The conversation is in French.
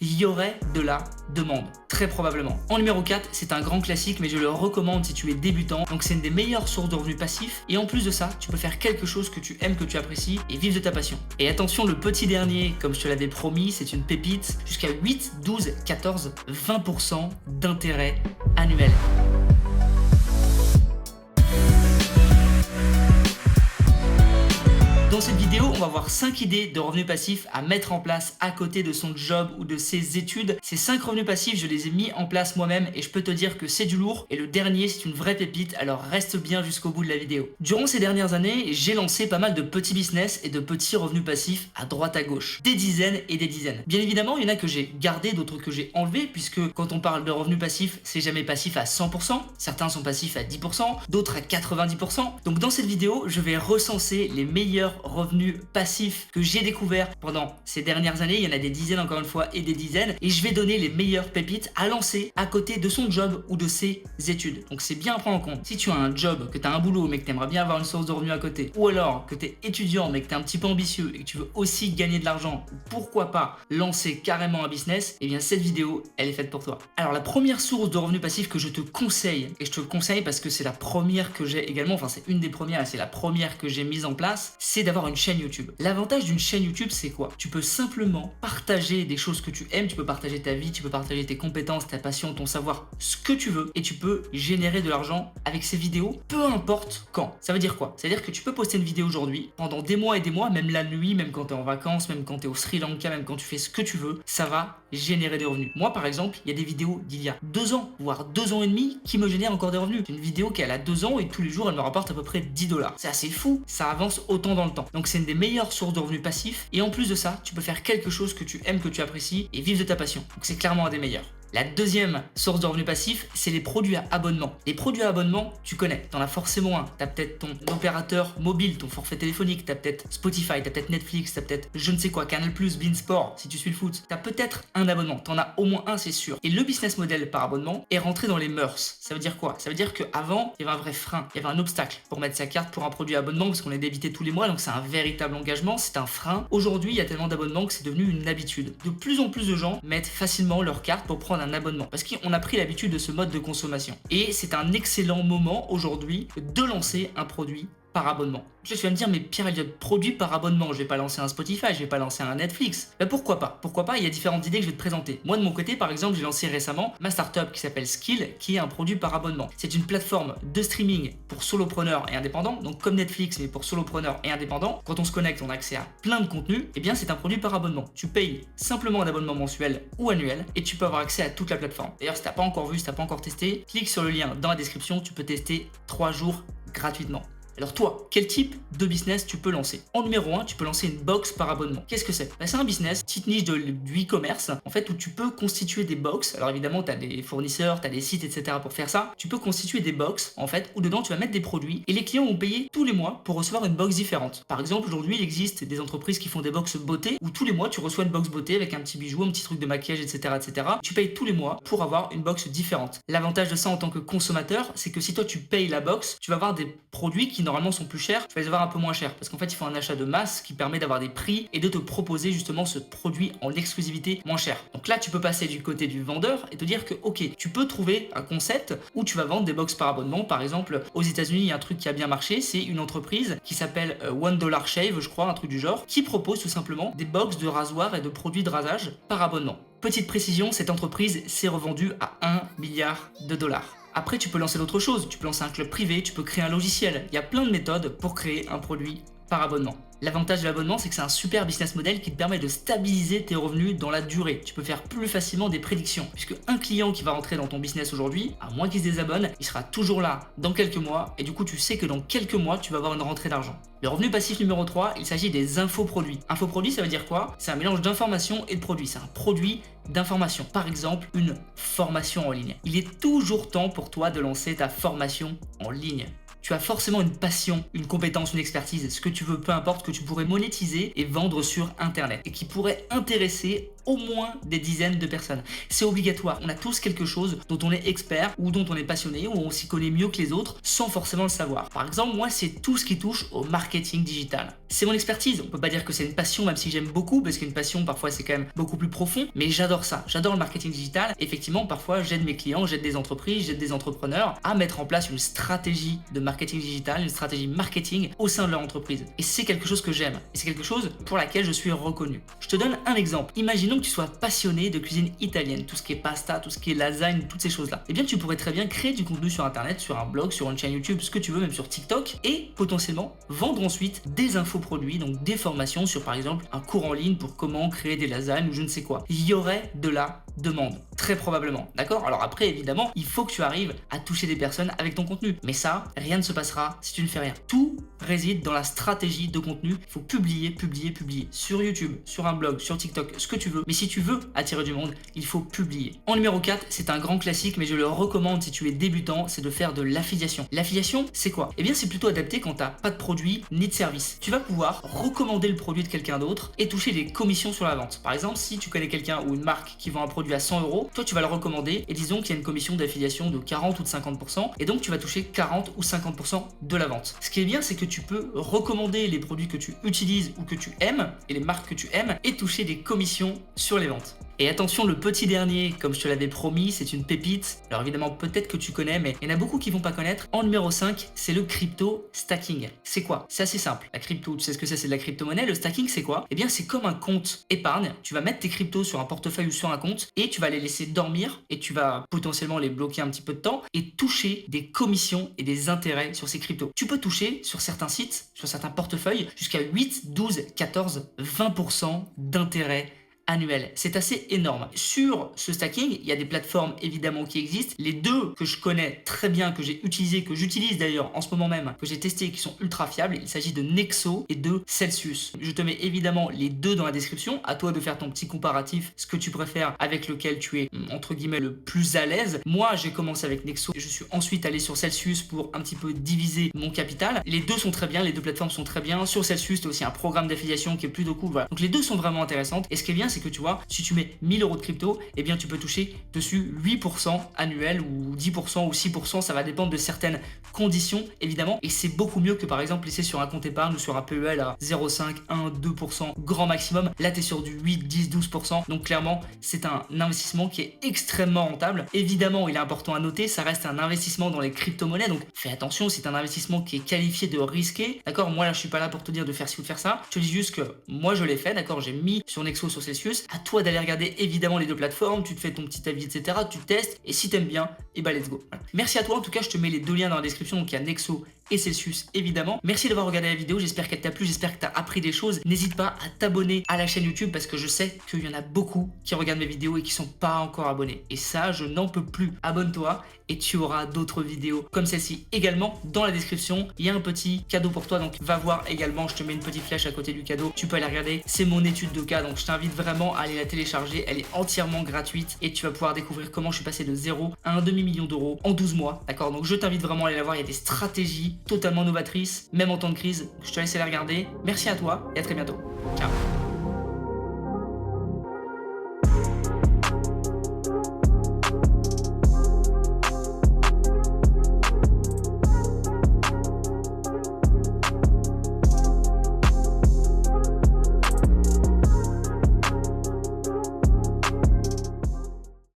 il y aurait de la demande, très probablement. En numéro 4, c'est un grand classique, mais je le recommande si tu es débutant. Donc c'est une des meilleures sources de revenus passifs. Et en plus de ça, tu peux faire quelque chose que tu aimes, que tu apprécies et vivre de ta passion. Et attention, le petit dernier, comme je te l'avais promis, c'est une pépite. Jusqu'à 8, 12, 14, 20% d'intérêt annuel. Dans cette vidéo, on va voir 5 idées de revenus passifs à mettre en place à côté de son job ou de ses études. Ces 5 revenus passifs, je les ai mis en place moi-même et je peux te dire que c'est du lourd. Et le dernier, c'est une vraie pépite, alors reste bien jusqu'au bout de la vidéo. Durant ces dernières années, j'ai lancé pas mal de petits business et de petits revenus passifs à droite à gauche. Des dizaines et des dizaines. Bien évidemment, il y en a que j'ai gardé, d'autres que j'ai enlevés, puisque quand on parle de revenus passifs, c'est jamais passif à 100%. Certains sont passifs à 10%, d'autres à 90%. Donc dans cette vidéo, je vais recenser les meilleurs revenus passifs que j'ai découvert pendant ces dernières années. Il y en a des dizaines encore une fois et des dizaines, et je vais donner les meilleures pépites à lancer à côté de son job ou de ses études. Donc c'est bien à prendre en compte. Si tu as un job, que tu as un boulot mais que tu aimerais bien avoir une source de revenus à côté, ou alors que tu es étudiant mais que tu es un petit peu ambitieux et que tu veux aussi gagner de l'argent, pourquoi pas lancer carrément un business, et bien cette vidéo elle est faite pour toi. Alors la première source de revenus passifs que je te conseille, et je te le conseille parce que c'est la première que j'ai également, enfin c'est une des premières et c'est la première que j'ai mise en place, c'est d'avoir une chaîne YouTube. L'avantage d'une chaîne YouTube, c'est quoi? Tu peux simplement partager des choses que tu aimes, tu peux partager ta vie, tu peux partager tes compétences, ta passion, ton savoir, ce que tu veux, et tu peux générer de l'argent avec ces vidéos, peu importe quand. Ça veut dire quoi? Ça veut dire que tu peux poster une vidéo aujourd'hui, pendant des mois et des mois, même la nuit, même quand tu es en vacances, même quand tu es au Sri Lanka, même quand tu fais ce que tu veux, ça va générer des revenus. Moi, par exemple, il y a des vidéos d'il y a 2 ans, voire 2 ans et demi, qui me génèrent encore des revenus. C'est une vidéo qui a 2 ans et tous les jours, elle me rapporte à peu près 10 $. C'est assez fou, ça avance autant dans le temps. Donc c'est une des meilleures sources de revenus passifs, et en plus de ça, tu peux faire quelque chose que tu aimes, que tu apprécies et vivre de ta passion. Donc c'est clairement un des meilleurs. La deuxième source de revenus passifs, c'est les produits à abonnement. Les produits à abonnement, tu connais, t'en as forcément un. T'as peut-être ton opérateur mobile, ton forfait téléphonique, t'as peut-être Spotify, t'as peut-être Netflix, t'as peut-être je ne sais quoi, Canal+, Beansport, si tu suis le foot. T'as peut-être un abonnement, t'en as au moins un, c'est sûr. Et le business model par abonnement est rentré dans les mœurs. Ça veut dire quoi? Ça veut dire qu'avant, il y avait un vrai frein, il y avait un obstacle pour mettre sa carte pour un produit à abonnement parce qu'on est débité tous les mois, donc c'est un véritable engagement, c'est un frein. Aujourd'hui, il y a tellement d'abonnements que c'est devenu une habitude. De plus en plus de gens mettent facilement leur carte pour prendre un abonnement parce qu'on a pris l'habitude de ce mode de consommation. Et c'est un excellent moment aujourd'hui de lancer un produit par abonnement. Tu vas me dire, mais Pierre Elliott, produit par abonnement, je vais pas lancer un Spotify, je vais pas lancer un Netflix. Ben pourquoi pas? Pourquoi pas? Il y a différentes idées que je vais te présenter. Moi de mon côté, par exemple, j'ai lancé récemment ma startup qui s'appelle Skill, qui est un produit par abonnement. C'est une plateforme de streaming pour solopreneurs et indépendants, donc comme Netflix mais pour solopreneurs et indépendants. Quand on se connecte, on a accès à plein de contenus. Et bien c'est un produit par abonnement. Tu payes simplement un abonnement mensuel ou annuel et tu peux avoir accès à toute la plateforme. D'ailleurs, si t'as pas encore vu, si t'as pas encore testé, clique sur le lien dans la description, tu peux tester 3 jours gratuitement. Alors toi, quel type de business tu peux lancer? En numéro 1, tu peux lancer une box par abonnement. Qu'est-ce que c'est? C'est un business, petite niche du e-commerce, en fait, où tu peux constituer des box. Alors évidemment, tu as des fournisseurs, tu as des sites, etc. pour faire ça. Tu peux constituer des box, en fait, où dedans tu vas mettre des produits et les clients vont payer tous les mois pour recevoir une box différente. Par exemple, aujourd'hui, il existe des entreprises qui font des box beauté, où tous les mois tu reçois une box beauté avec un petit bijou, un petit truc de maquillage, etc. etc. Tu payes tous les mois pour avoir une box différente. L'avantage de ça en tant que consommateur, c'est que si toi tu payes la box, tu vas avoir des produits qui normalement sont plus chers, tu vas les avoir un peu moins chers parce qu'en fait il faut un achat de masse qui permet d'avoir des prix et de te proposer justement ce produit en exclusivité moins cher. Donc là tu peux passer du côté du vendeur et te dire que ok, tu peux trouver un concept où tu vas vendre des box par abonnement. Par exemple aux États-Unis, il y a un truc qui a bien marché, c'est une entreprise qui s'appelle $1 Shave, je crois, un truc du genre, qui propose tout simplement des box de rasoirs et de produits de rasage par abonnement. Petite précision, cette entreprise s'est revendue à $1 milliard. Après, tu peux lancer d'autres choses, tu peux lancer un club privé, tu peux créer un logiciel. Il y a plein de méthodes pour créer un produit par abonnement. L'avantage de l'abonnement, c'est que c'est un super business model qui te permet de stabiliser tes revenus dans la durée. Tu peux faire plus facilement des prédictions, puisque un client qui va rentrer dans ton business aujourd'hui, à moins qu'il se désabonne, il sera toujours là dans quelques mois, et du coup tu sais que dans quelques mois, tu vas avoir une rentrée d'argent. Le revenu passif numéro 3, il s'agit des infoproduits. Infoproduits, ça veut dire quoi? C'est un mélange d'informations et de produits. C'est un produit d'information. Par exemple, une formation en ligne. Il est toujours temps pour toi de lancer ta formation en ligne. Tu as forcément une passion, une compétence, une expertise, ce que tu veux, peu importe, que tu pourrais monétiser et vendre sur Internet et qui pourrait intéresser au moins des dizaines de personnes. C'est obligatoire. On a tous quelque chose dont on est expert ou dont on est passionné ou on s'y connaît mieux que les autres sans forcément le savoir. Par exemple, moi, c'est tout ce qui touche au marketing digital. C'est mon expertise. On peut pas dire que c'est une passion, même si j'aime beaucoup, parce qu'une passion, parfois, c'est quand même beaucoup plus profond, mais j'adore ça. J'adore le marketing digital. Effectivement, parfois, j'aide mes clients, j'aide des entreprises, j'aide des entrepreneurs à mettre en place une stratégie de marketing digital, une stratégie marketing au sein de leur entreprise. Et c'est quelque chose que j'aime. Et c'est quelque chose pour laquelle je suis reconnu. Je te donne un exemple. Imaginons que tu sois passionné de cuisine italienne, tout ce qui est pasta, tout ce qui est lasagne, toutes ces choses-là. Eh bien, tu pourrais très bien créer du contenu sur Internet, sur un blog, sur une chaîne YouTube, ce que tu veux, même sur TikTok, et potentiellement vendre ensuite des infoproduits, donc des formations sur par exemple un cours en ligne pour comment créer des lasagnes ou je ne sais quoi. Il y aurait de la demande, très probablement, d'accord? Alors après, évidemment, il faut que tu arrives à toucher des personnes avec ton contenu, mais ça, rien ne se passera si tu ne fais rien. Tout réside dans la stratégie de contenu. Il faut publier, publier, publier sur YouTube, sur un blog, sur TikTok, ce que tu veux, mais si tu veux attirer du monde, il faut publier. En numéro 4, c'est un grand classique, mais je le recommande si tu es débutant, c'est de faire de l'affiliation. L'affiliation, c'est quoi? Eh bien, c'est plutôt adapté quand tu n'as pas de produit ni de service. Tu vas pouvoir recommander le produit de quelqu'un d'autre et toucher des commissions sur la vente. Par exemple, si tu connais quelqu'un ou une marque qui vend un produit à 100 €, toi tu vas le recommander et disons qu'il y a une commission d'affiliation de 40 ou de 50% et donc tu vas toucher 40 ou 50% de la vente. Ce qui est bien, c'est que tu peux recommander les produits que tu utilises ou que tu aimes et les marques que tu aimes et toucher des commissions sur les ventes. Et attention, le petit dernier, comme je te l'avais promis, c'est une pépite. Alors évidemment, peut-être que tu connais, mais il y en a beaucoup qui vont pas connaître. En numéro 5, c'est le crypto stacking. C'est quoi? C'est assez simple. La crypto, tu sais ce que c'est de la crypto-monnaie. Le stacking, c'est quoi? Eh bien, c'est comme un compte épargne. Tu vas mettre tes cryptos sur un portefeuille ou sur un compte et tu vas les laisser dormir et tu vas potentiellement les bloquer un petit peu de temps et toucher des commissions et des intérêts sur ces cryptos. Tu peux toucher sur certains sites, sur certains portefeuilles, jusqu'à 8, 12, 14, 20% d'intérêts annuel. C'est assez énorme. Sur ce stacking, il y a des plateformes évidemment qui existent. Les deux que je connais très bien, que j'ai utilisé, que j'utilise d'ailleurs en ce moment même, que j'ai testé et qui sont ultra fiables, il s'agit de Nexo et de Celsius. Je te mets évidemment les deux dans la description. À toi de faire ton petit comparatif, ce que tu préfères, avec lequel tu es entre guillemets le plus à l'aise. Moi, j'ai commencé avec Nexo et je suis ensuite allé sur Celsius pour un petit peu diviser mon capital. Les deux sont très bien, les deux plateformes sont très bien. Sur Celsius, tu as aussi un programme d'affiliation qui est plutôt cool. Voilà. Donc les deux sont vraiment intéressantes. Et ce qui est bien, c'est que tu vois, si tu mets 1000 € de crypto, eh bien tu peux toucher dessus 8% annuel ou 10% ou 6%, ça va dépendre de certaines conditions évidemment, et c'est beaucoup mieux que par exemple laisser sur un compte épargne ou sur un PEL à 0,5, 1, 2% grand maximum. Là tu es sur du 8, 10, 12%, donc clairement c'est un investissement qui est extrêmement rentable. Évidemment, il est important à noter, ça reste un investissement dans les crypto-monnaies, donc fais attention, c'est un investissement qui est qualifié de risqué, d'accord? Moi là je suis pas là pour te dire de faire ci ou de faire ça, je te dis juste que moi je l'ai fait, d'accord? J'ai mis sur Nexo, sur Celsius. À toi d'aller regarder évidemment les deux plateformes, tu te fais ton petit avis, etc. Tu testes et si t'aimes bien, et bah let's go. Voilà. Merci à toi, en tout cas je te mets les deux liens dans la description, donc il y a Nexo et Celsius évidemment. Merci d'avoir regardé la vidéo, j'espère qu'elle t'a plu, j'espère que t'as appris des choses. N'hésite pas à t'abonner à la chaîne YouTube parce que je sais qu'il y en a beaucoup qui regardent mes vidéos et qui sont pas encore abonnés. Et ça, je n'en peux plus. Abonne-toi et tu auras d'autres vidéos comme celle-ci également dans la description. Il y a un petit cadeau pour toi, donc va voir également, je te mets une petite flèche à côté du cadeau. Tu peux aller regarder, c'est mon étude de cas, donc je t'invite vraiment à aller la télécharger. Elle est entièrement gratuite et tu vas pouvoir découvrir comment je suis passé de 0 à 1,5 million d'euros en 12 mois. D'accord? Donc je t'invite vraiment à aller la voir, il y a des stratégies totalement novatrices, même en temps de crise. Je te laisse aller regarder. Merci à toi et à très bientôt. Ciao.